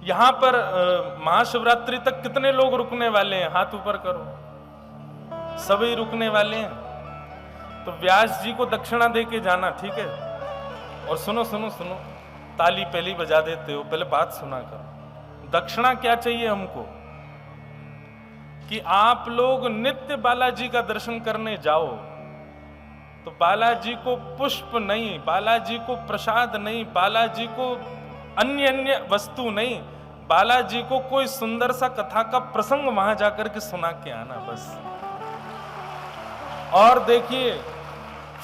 यहां पर महाशिवरात्रि तक कितने लोग रुकने वाले हैं? हाथ ऊपर करो। सभी रुकने वाले हैं। तो व्यास जी को दक्षिणा दे के जाना, ठीक है? और सुनो सुनो सुनो, ताली पहली बजा देते हो, पहले बात सुना करो। दक्षिणा क्या चाहिए हमको? कि आप लोग नित्य बालाजी का दर्शन करने जाओ तो बालाजी को पुष्प नहीं, बालाजी को प्रसाद नहीं, बालाजी को अन्य अन्य वस्तु नहीं, बालाजी को कोई सुंदर सा कथा का प्रसंग वहां जाकर के सुना के आना बस। और देखिए,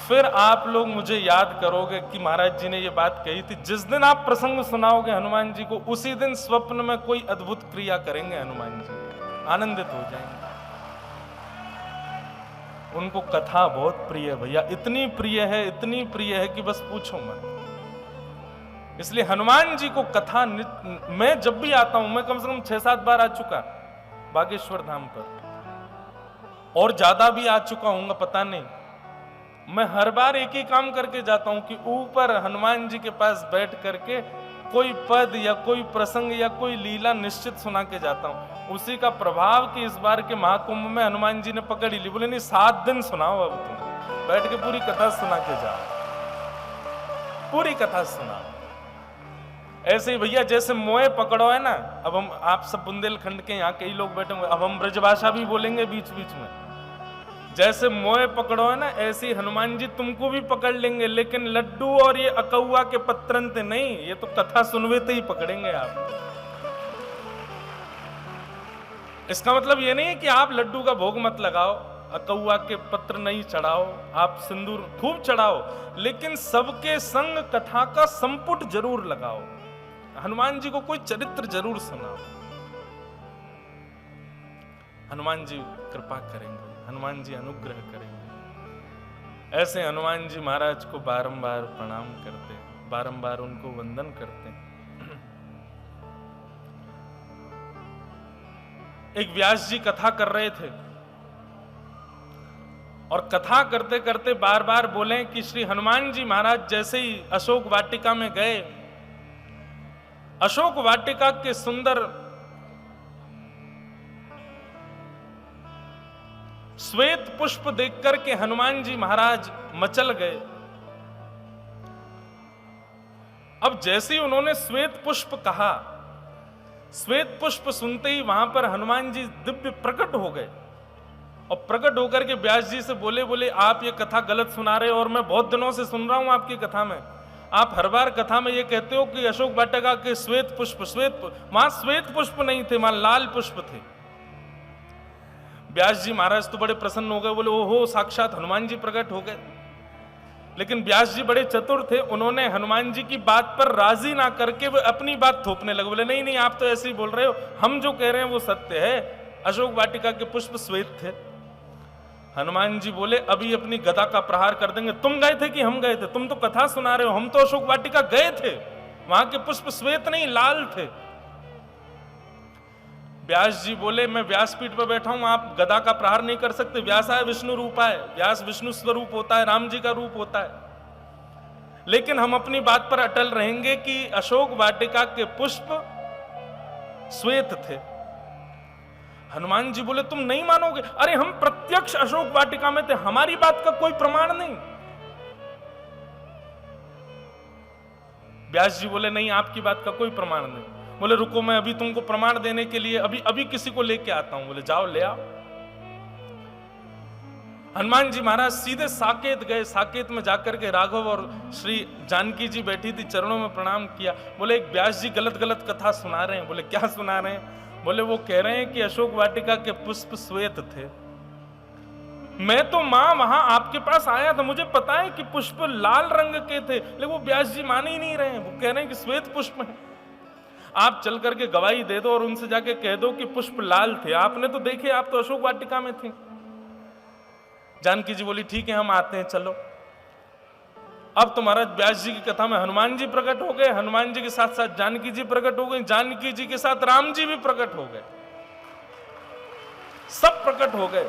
फिर आप लोग मुझे याद करोगे कि महाराज जी ने ये बात कही थी। जिस दिन आप प्रसंग सुनाओगे हनुमान जी को, उसी दिन स्वप्न में कोई अद्भुत क्रिया करेंगे हनुमान जी, आनंदित हो जाएंगे। उनको कथा बहुत प्रिय है भैया, इतनी प्रिय है, इतनी प्रिय है कि बस पूछो मत। इसलिए हनुमान जी को कथा मैं जब भी आता हूं, मैं कम से कम 6-7 बार आ चुका बागेश्वर धाम पर, और ज्यादा भी आ चुका हूंगा पता नहीं। मैं हर बार एक ही काम करके जाता हूं कि ऊपर हनुमान जी के पास बैठ करके कोई पद या कोई प्रसंग या कोई लीला निश्चित सुना के जाता हूं। उसी का प्रभाव कि इस बार के महाकुंभ में हनुमान जी ने पकड़ ही ली। बोले नहीं, 7 दिन सुनाओ, अब तुम बैठ के पूरी कथा सुना के जाओ, पूरी कथा सुनाओ। ऐसे ही भैया जैसे मोए पकड़ो है ना, अब हम आप सब बुंदेलखंड के यहाँ कई लोग बैठे हुए, अब हम ब्रजभाषा भी बोलेंगे बीच बीच में। जैसे मोए पकड़ो है ना, ऐसे ही हनुमान जी तुमको भी पकड़ लेंगे, लेकिन लड्डू और ये अकौआ के पत्रंते नहीं, ये तो कथा सुनवेते ही पकड़ेंगे आप। इसका मतलब ये नहीं है कि आप लड्डू का भोग मत लगाओ, अकौआ के पत्र नहीं चढ़ाओ, आप सिंदूर खूब चढ़ाओ, लेकिन सबके संग कथा का संपुट जरूर लगाओ। हनुमान जी को कोई चरित्र जरूर सुनाओ। हनुमान जी कृपा करेंगे, हनुमान जी अनुग्रह करेंगे। ऐसे हनुमान जी महाराज को बारंबार प्रणाम करते, बारंबार उनको वंदन करते। एक व्यास जी कथा कर रहे थे और कथा करते करते बार बार बोले कि श्री हनुमान जी महाराज जैसे ही अशोक वाटिका में गए, अशोक वाटिका के सुंदर श्वेत पुष्प देख करके हनुमान जी महाराज मचल गए। अब जैसे ही उन्होंने श्वेत पुष्प कहा, श्वेत पुष्प सुनते ही वहां पर हनुमान जी दिव्य प्रकट हो गए और प्रकट होकर के व्यास जी से बोले आप ये कथा गलत सुना रहे हो, और मैं बहुत दिनों से सुन रहा हूं आपकी कथा में। आप हर बार कथा में ये कहते हो कि अशोक वाटिका के श्वेत पुष्प, वहां श्वेत पुष्प नहीं थे, वहां लाल पुष्प थे। व्यास जी महाराज तो बड़े प्रसन्न हो गए, बोले ओहो साक्षात हनुमान जी प्रकट हो गए। लेकिन व्यास जी बड़े चतुर थे, उन्होंने हनुमान जी की बात पर राजी ना करके वे अपनी बात थोपने लगे। बोले नहीं नहीं, आप तो ऐसे ही बोल रहे हो, हम जो कह रहे हैं वो सत्य है, अशोक वाटिका के पुष्प श्वेत थे। हनुमान जी बोले अभी अपनी गदा का प्रहार कर देंगे। तुम गए थे कि हम गए थे? तुम तो कथा सुना रहे हो, हम तो अशोक वाटिका गए थे, वहां के पुष्प श्वेत नहीं लाल थे। व्यास जी बोले मैं व्यासपीठ पर बैठा हूं, आप गदा का प्रहार नहीं कर सकते। व्यास है विष्णु रूप है, व्यास विष्णु स्वरूप होता है, राम जी का रूप होता है। लेकिन हम अपनी बात पर अटल रहेंगे कि अशोक वाटिका के पुष्प श्वेत थे। हनुमान जी बोले तुम नहीं मानोगे, अरे हम प्रत्यक्ष अशोक वाटिका में थे, हमारी बात का कोई प्रमाण नहीं। व्यास जी बोले नहीं, आपकी बात का कोई प्रमाण नहीं। बोले रुको, मैं अभी तुमको प्रमाण देने के लिए अभी किसी को लेके आता हूं। बोले जाओ ले आओ। हनुमान जी महाराज सीधे साकेत गए। साकेत में जाकर के राघव और श्री जानकी जी बैठी थी, चरणों में प्रणाम किया। बोले एक व्यास जी गलत गलत कथा सुना रहे हैं। बोले क्या सुना रहे हैं? बोले वो कह रहे हैं कि अशोक वाटिका के पुष्प श्वेत थे। मैं तो मां वहां आपके पास आया था, मुझे पता है कि पुष्प लाल रंग के थे, लेकिन वो व्यास जी मान ही नहीं रहे हैं, वो कह रहे हैं कि श्वेत पुष्प है। आप चल करके गवाही दे दो और उनसे जाके कह दो कि पुष्प लाल थे, आपने तो देखे, आप तो अशोक वाटिका में थे। जानकी जी बोली ठीक है हम आते हैं, चलो। अब तो महाराज व्यास जी की कथा में हनुमान जी प्रकट हो गए, हनुमान जी के साथ साथ जानकी जी प्रकट हो गई, जानकी जी के साथ राम जी भी प्रकट हो गए, सब प्रकट हो गए।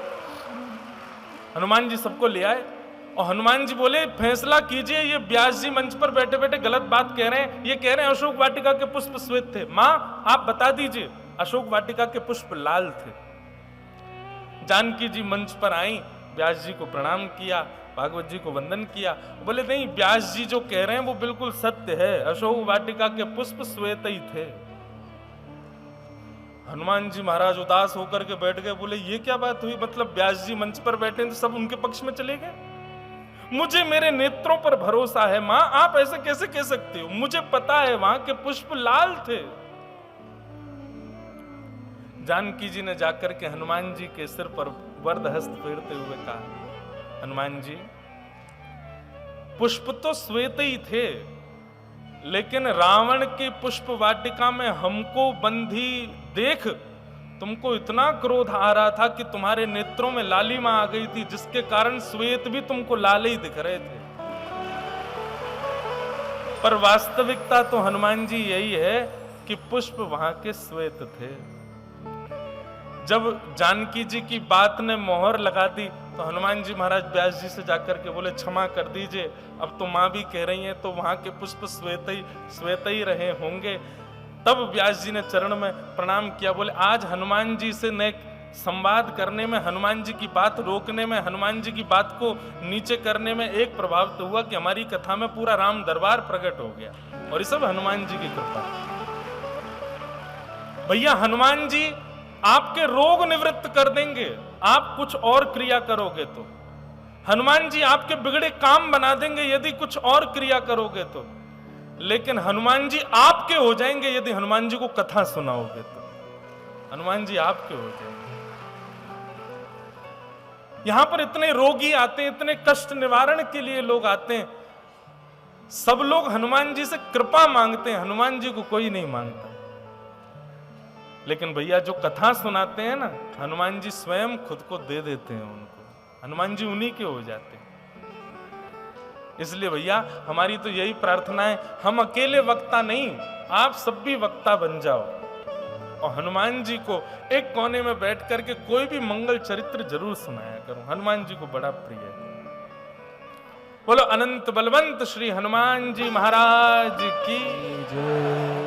हनुमान जी सबको ले आए और हनुमान जी बोले फैसला कीजिए, ये व्यास जी मंच पर बैठे बैठे गलत बात कह रहे हैं, ये कह रहे हैं अशोक वाटिका के पुष्प श्वेत थे। मां आप बता दीजिए, अशोक वाटिका के पुष्प लाल थे। जानकी जी मंच पर आई, व्यास जी को प्रणाम किया, भागवत जी को वंदन किया, बोले नहीं व्यास जी जो कह रहे हैं वो बिल्कुल सत्य है, अशोक वाटिका के पुष्प श्वेत ही थे। हनुमान जी महाराज उदास होकर के बैठ गए, बोले ये क्या बात हुई, मतलब व्यास जी मंच पर बैठे तो सब उनके पक्ष में चले गए? मुझे मेरे नेत्रों पर भरोसा है मां, आप ऐसे कैसे कह सकते हो? मुझे पता है वहां के पुष्प लाल थे। जानकी जी ने जाकर के हनुमान जी के सिर पर वरद हस्त फेरते हुए कहा, हनुमान जी पुष्प तो श्वेत ही थे, लेकिन रावण की पुष्प वाटिका में हमको बंधी देख तुमको इतना क्रोध आ रहा था कि तुम्हारे नेत्रों में लालिमा आ गई थी, जिसके कारण श्वेत भी तुमको लाल ही दिख रहे थे। पर वास्तविकता तो हनुमान जी यही है कि पुष्प वहां के श्वेत थे। जब जानकी जी की बात ने मोहर लगा दी तो हनुमान जी महाराज व्यास जी से जाकर के बोले क्षमा कर दीजिए, अब तो मां भी कह रही हैं तो वहां के पुष्प श्वेत ही रहे होंगे। तब व्यास जी ने चरण में प्रणाम किया, बोले आज हनुमान जी से न संवाद करने में, हनुमान जी की बात रोकने में, हनुमान जी की बात को नीचे करने में एक प्रभाव तो हुआ कि हमारी कथा में पूरा राम दरबार प्रकट हो गया, और ये सब हनुमान जी की कृपा। भैया हनुमान जी आपके रोग निवृत्त कर देंगे, आप कुछ और क्रिया करोगे तो। हनुमान जी आपके बिगड़े काम बना देंगे यदि कुछ और क्रिया करोगे तो। लेकिन हनुमान जी आपके हो जाएंगे यदि हनुमान जी को कथा सुनाओगे तो। हनुमान जी आपके हो जाएंगे। यहां पर इतने रोगी आते हैं, इतने कष्ट निवारण के लिए लोग आते हैं, सब लोग हनुमान जी से कृपा मांगते हैं, हनुमान जी को कोई नहीं मांगता। लेकिन भैया जो कथा सुनाते हैं ना, हनुमान जी स्वयं खुद को दे देते हैं उनको, हनुमान जी उन्हीं के हो जाते हैं। इसलिए भैया हमारी तो यही प्रार्थना है, हम अकेले वक्ता नहीं, आप सब भी वक्ता बन जाओ और हनुमान जी को एक कोने में बैठ करके कोई भी मंगल चरित्र जरूर सुनाया करो, हनुमान जी को बड़ा प्रिय है। बोलो अनंत बलवंत श्री हनुमान जी महाराज की जय।